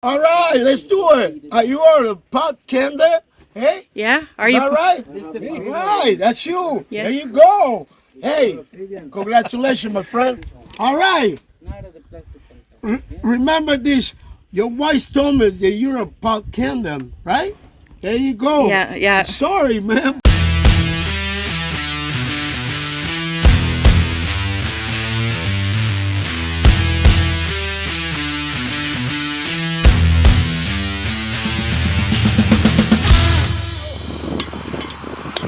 All right, let's do it. Are you on the pot candle? Hey? Yeah? Are you? All right. All right, that's you. Yeah. There you go. Hey, congratulations, my friend. All right. Remember this. Your wife told me that you're a pot candle, right? There you go. Yeah, yeah. Sorry, man.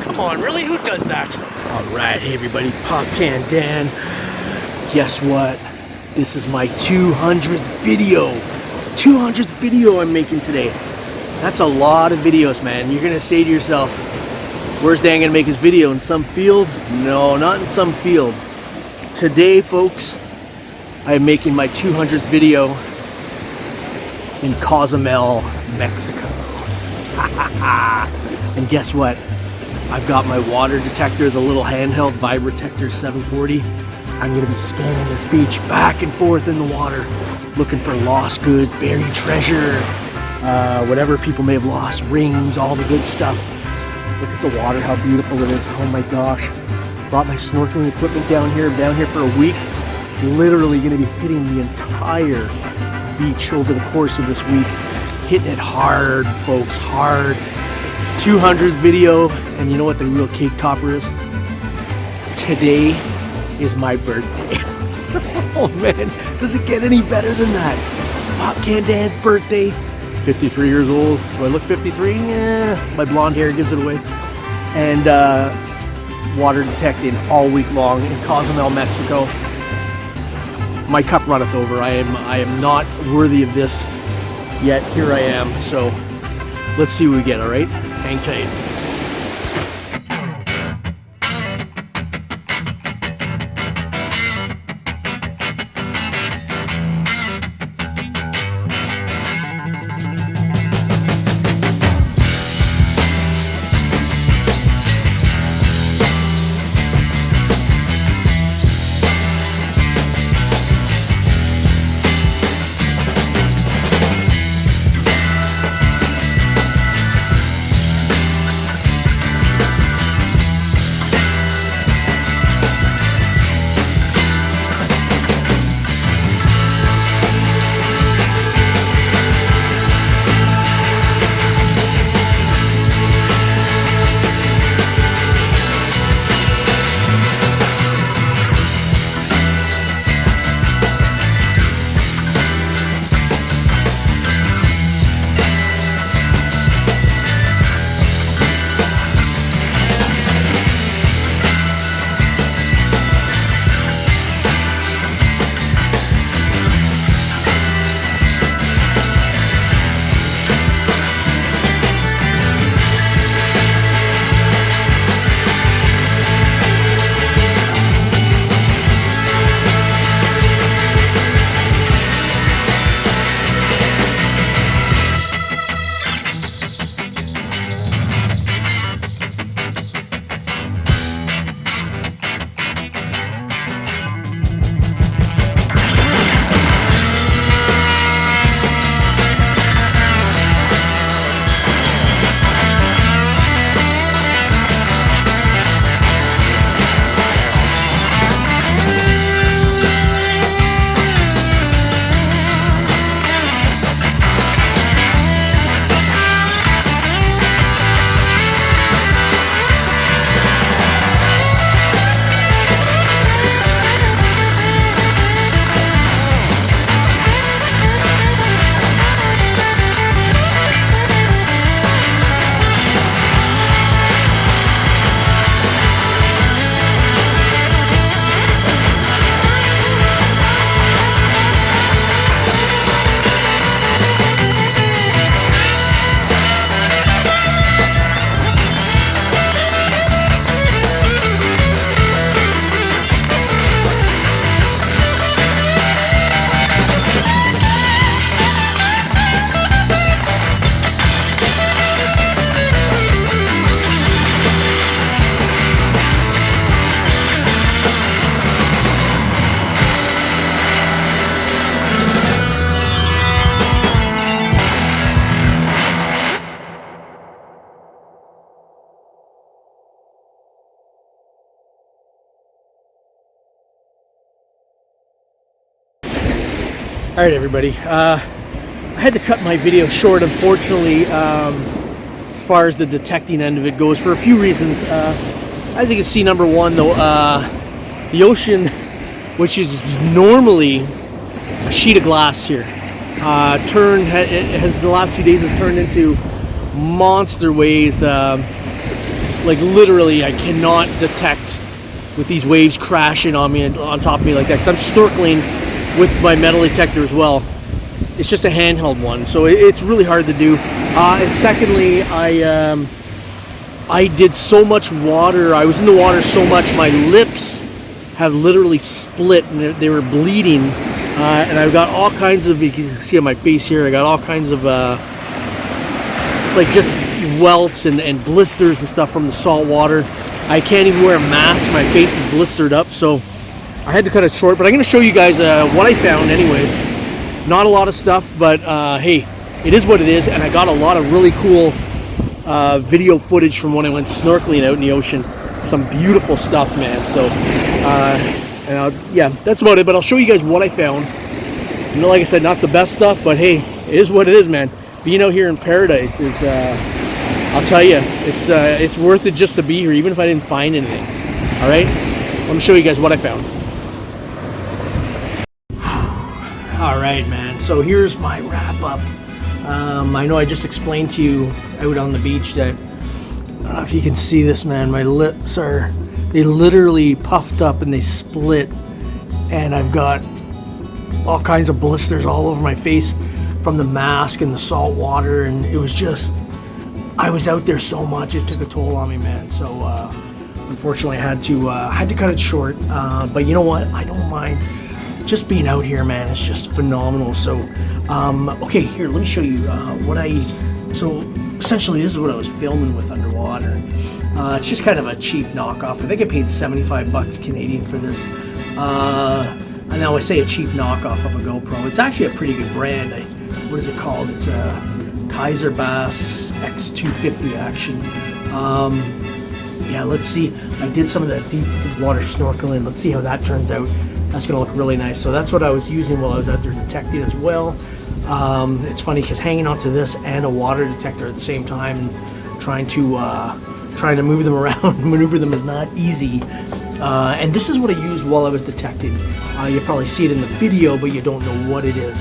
Come on, really? Who does that? All right, hey everybody, Pop Can Dan. Guess what? This is my 200th video. 200th video I'm making today. That's a lot of videos, man. You're gonna say to yourself, where's Dan gonna make his video? In some field? No, not in some field. Today, folks, I'm making my 200th video in Cozumel, Mexico. And guess what? I've got my water detector, the little handheld Vibratector 740. I'm gonna be scanning this beach back and forth in the water, looking for lost goods, buried treasure, whatever people may have lost, rings, all the good stuff. Look at the water, how beautiful it is. Oh my gosh. Brought my snorkeling equipment down here. I'm down here for a week. Literally gonna be hitting the entire beach over the course of this week. Hitting it hard, folks, hard. 200th video, and you know what the real cake topper is? Today is my birthday. Oh man, does it get any better than that? Pop Can Dan's birthday, 53 years old. Do I look 53? Yeah, my blonde hair gives it away. And water detecting all week long in Cozumel, Mexico. My cup runneth over. I am not worthy of this, yet here I am. So let's see what we get, all right? Hang tight. All right, everybody. I had to cut my video short, unfortunately, as far as the detecting end of it goes, for a few reasons. As you can see, number one, though, the ocean, which is normally a sheet of glass here, has the last few days has turned into monster waves. Like literally, I cannot detect with these waves crashing on me and on top of me like that. 'Cause I'm snorkeling with my metal detector as well. It's just a handheld one, so it's really hard to do. And secondly, I did so much water. I was in the water so much, my lips have literally split and they were bleeding. And I've got all kinds of, you can see on my face here, I got all kinds of like just welts and blisters and stuff from the salt water. I can't even wear a mask. My face is blistered up, so I had to cut it short. But I'm going to show you guys what I found anyways. Not a lot of stuff, but hey, it is what it is. And I got a lot of really cool video footage from when I went snorkeling out in the ocean. Some beautiful stuff, man. So yeah, that's about it. But I'll show you guys what I found. You know, like I said, not the best stuff, but hey, it is what it is, man. Being out here in paradise is, I'll tell you, it's worth it just to be here, even if I didn't find anything. All right, let me show you guys what I found. All right, man. So here's my wrap up. I know I just explained to you out on the beach that, I don't know if you can see this, man. My lips they literally puffed up and they split, and I've got all kinds of blisters all over my face from the mask and the salt water, and it was just, I was out there so much, it took a toll on me, man. So unfortunately I had to cut it short, but you know what, I don't mind just being out here, man. It's just phenomenal. So okay, here, let me show you so essentially this is what I was filming with underwater. It's just kind of a cheap knockoff. I think I paid 75 bucks Canadian for this. And now I say a cheap knockoff of a GoPro. It's actually a pretty good brand. What is it called? It's a Kaiser Bass X250 action. Yeah, let's see. I did some of that deep water snorkeling. Let's see how that turns out. That's gonna look really nice. So that's what I was using while I was out there detecting as well. It's funny because hanging onto this and a water detector at the same time, and trying to move them around, maneuver them is not easy. And this is what I used while I was detecting. You probably see it in the video, but you don't know what it is.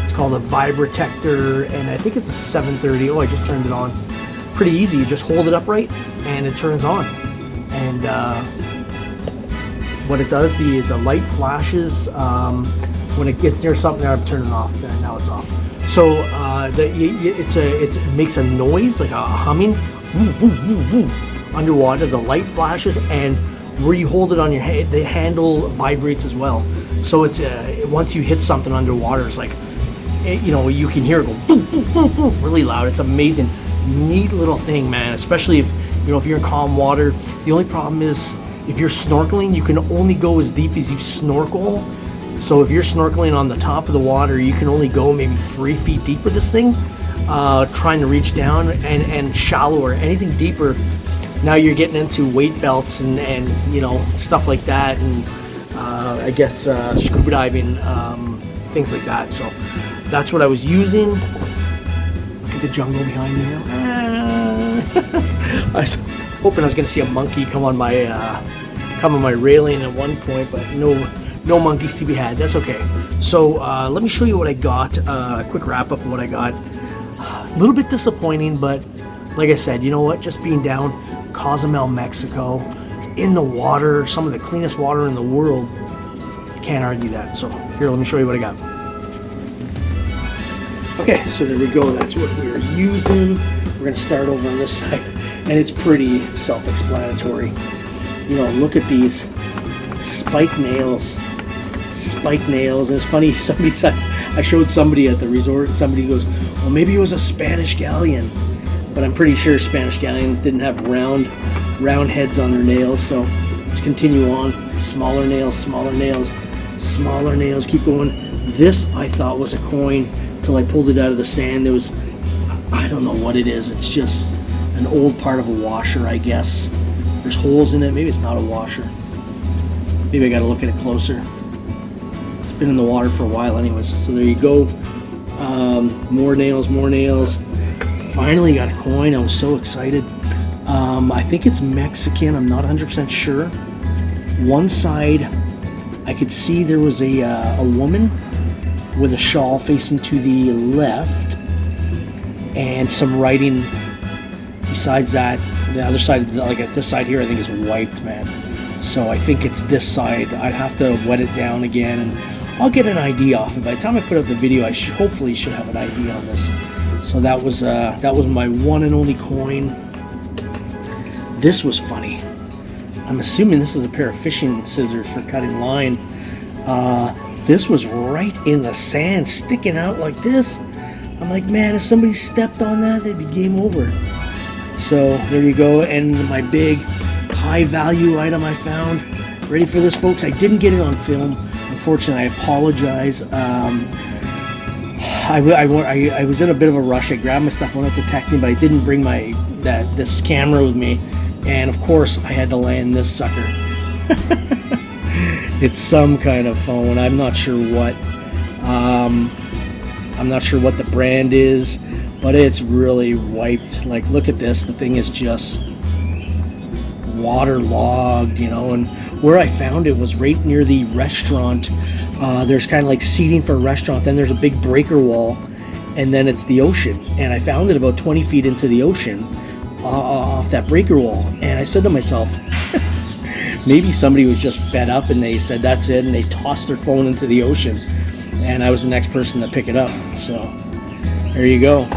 It's called a vibratector, and I think it's a 730. Oh, I just turned it on. Pretty easy. You just hold it upright, and it turns on. And what it does, the light flashes. When it gets near something, I'll turn it off. Now it's off. So it makes a noise, like a humming. Underwater, the light flashes, and where you hold it on your head, the handle vibrates as well. So it's once you hit something underwater, it's like, you know, you can hear it go boom, boom, boom, boom, really loud. It's amazing, neat little thing, man. Especially if you're in calm water. The only problem is if you're snorkeling, you can only go as deep as you snorkel. So if you're snorkeling on the top of the water, you can only go maybe 3 feet deep with this thing. Trying to reach down and shallower, anything deeper, now you're getting into weight belts and you know, stuff like that, and I guess scuba diving, things like that. So that's what I was using. Look at the jungle behind me here. I was hoping I was going to see a monkey come on my railing at one point, but no monkeys to be had. That's okay. So let me show you what I got. A quick wrap up of what I got. A little bit disappointing, but like I said, you know what? Just being down Cozumel, Mexico, in the water, some of the cleanest water in the world, can't argue that. So here, let me show you what I got. Okay, so there we go. That's what we were using. We're gonna start over on this side, and it's pretty self-explanatory. You know, look at these spike nails. Spike nails, and it's funny. Somebody said, I showed somebody at the resort, and somebody goes, well, maybe it was a Spanish galleon, but I'm pretty sure Spanish galleons didn't have round heads on their nails. So let's continue on. Smaller nails, smaller nails, smaller nails. Keep going. This I thought was a coin till I pulled it out of the sand. There was, I don't know what it is. It's just an old part of a washer, I guess. There's holes in it. Maybe it's not a washer. Maybe I got to look at it closer. It's been in the water for a while anyways. So there you go. More nails, more nails. Finally got a coin. I was so excited. I think it's Mexican. I'm not 100% sure. One side, I could see there was a woman with a shawl facing to the left, and some writing. Besides that, the other side, like at this side here, I think is wiped, man. So I think it's this side. I'd have to wet it down again, and I'll get an idea off it. By the time I put up the video, I hopefully should have an idea on this. So that was my one and only coin. This was funny. I'm assuming this is a pair of fishing scissors for cutting line. This was right in the sand, sticking out like this. I'm like, man, if somebody stepped on that, they'd be game over. So there you go, and my big high value item I found. Ready for this, folks? I didn't get it on film. Unfortunately, I apologize. I was in a bit of a rush. I grabbed my stuff, went out to Techni, but I didn't bring this camera with me. And of course, I had to land this sucker. It's some kind of phone. I'm not sure what. I'm not sure what the brand is, but it's really wiped. Like, look at this. The thing is just waterlogged, you know. And where I found it was right near the restaurant. There's kind of like seating for a restaurant. Then there's a big breaker wall, and then it's the ocean. And I found it about 20 feet into the ocean off that breaker wall. And I said to myself, maybe somebody was just fed up and they said that's it, and they tossed their phone into the ocean. And I was the next person to pick it up. So there you go.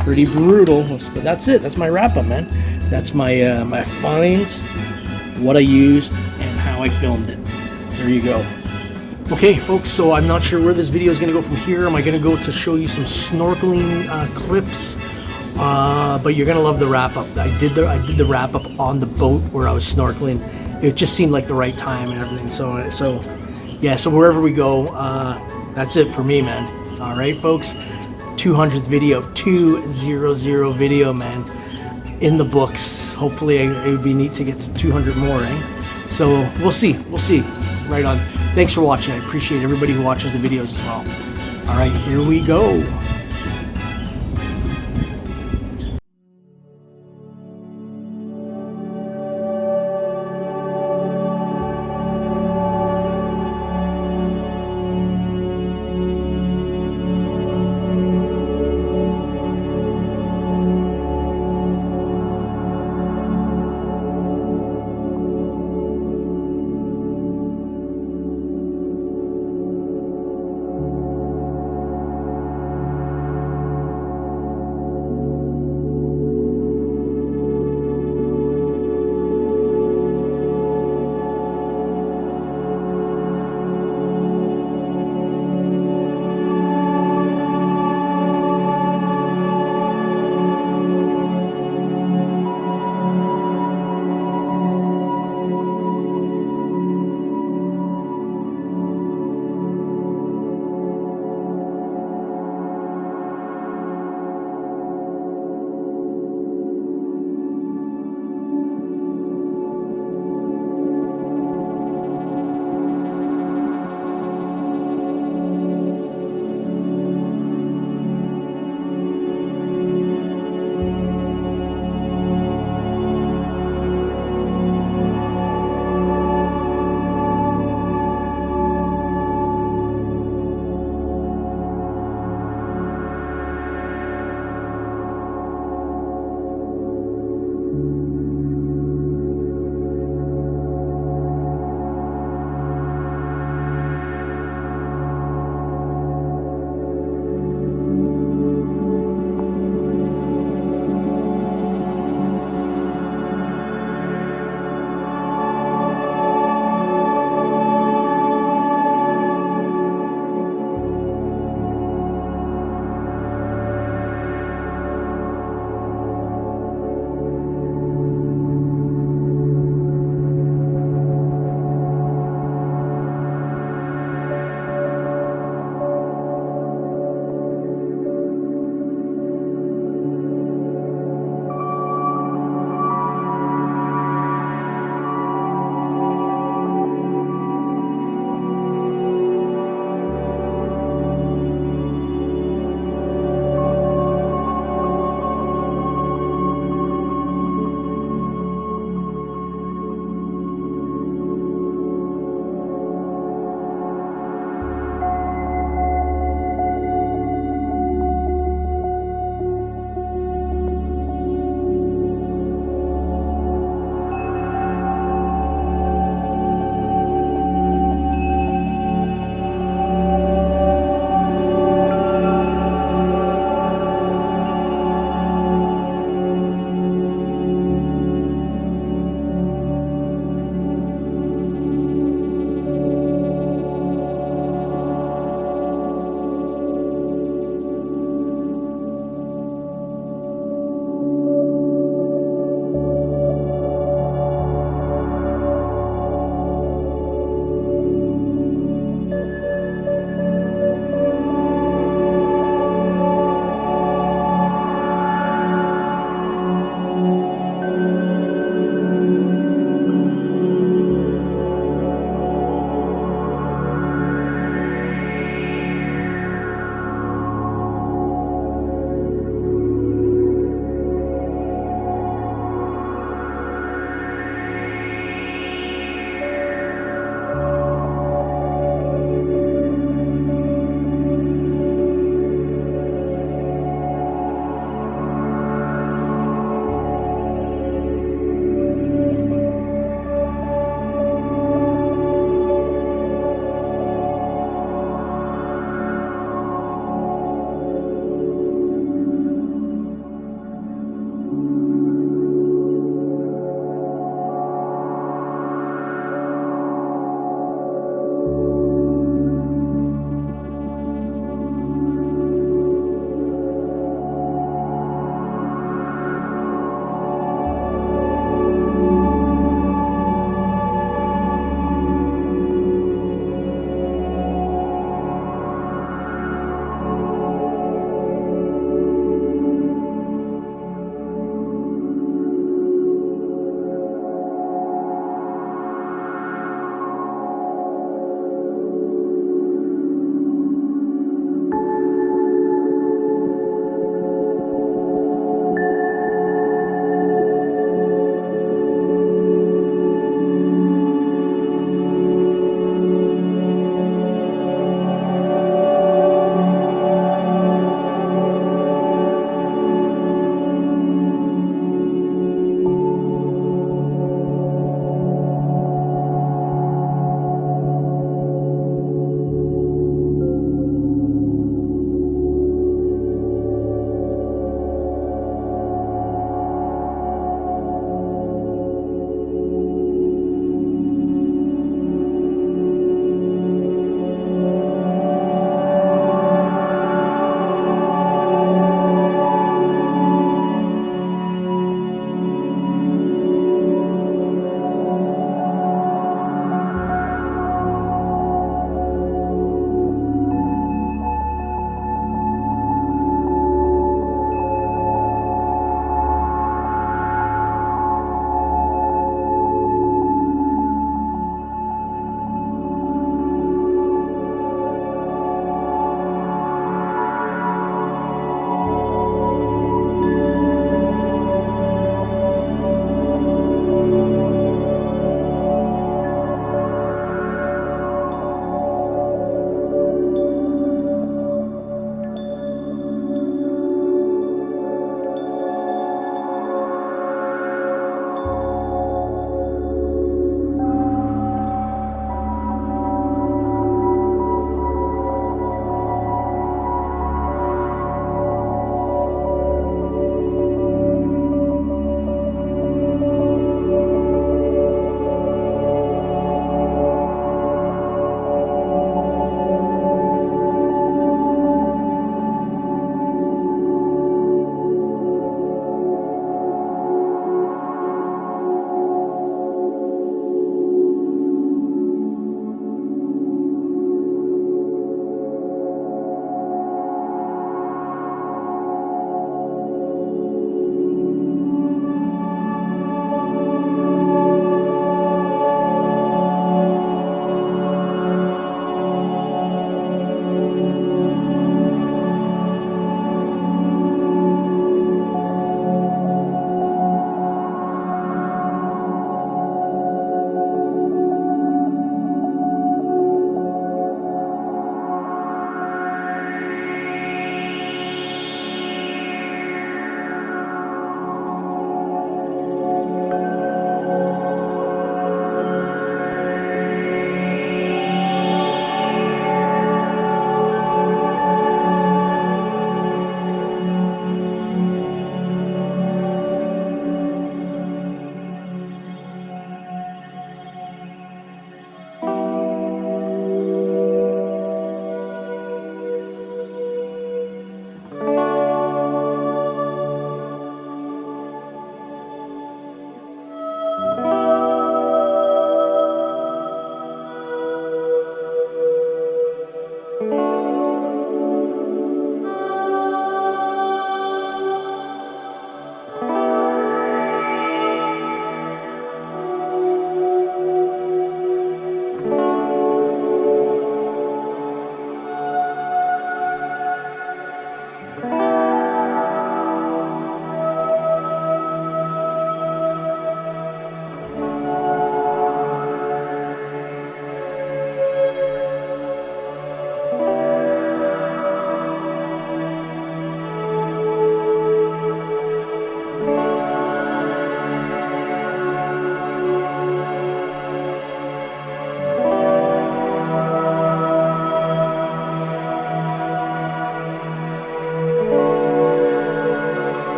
Pretty brutal. But that's it. That's my wrap up, man. That's my my finds, what I used, and how I filmed it. There you go. Okay, folks, so I'm not sure where this video is going to go from here. Am I going to go to show you some snorkeling clips? But you're going to love the wrap-up. I did the wrap-up on the boat where I was snorkeling. It just seemed like the right time and everything. So yeah, so wherever we go, that's it for me, man. All right, folks, 200th video, 200 video, man, in the books. Hopefully it would be neat to get to 200 more, eh? So we'll see. Right on. Thanks for watching. I appreciate everybody who watches the videos as well. All right, here we go.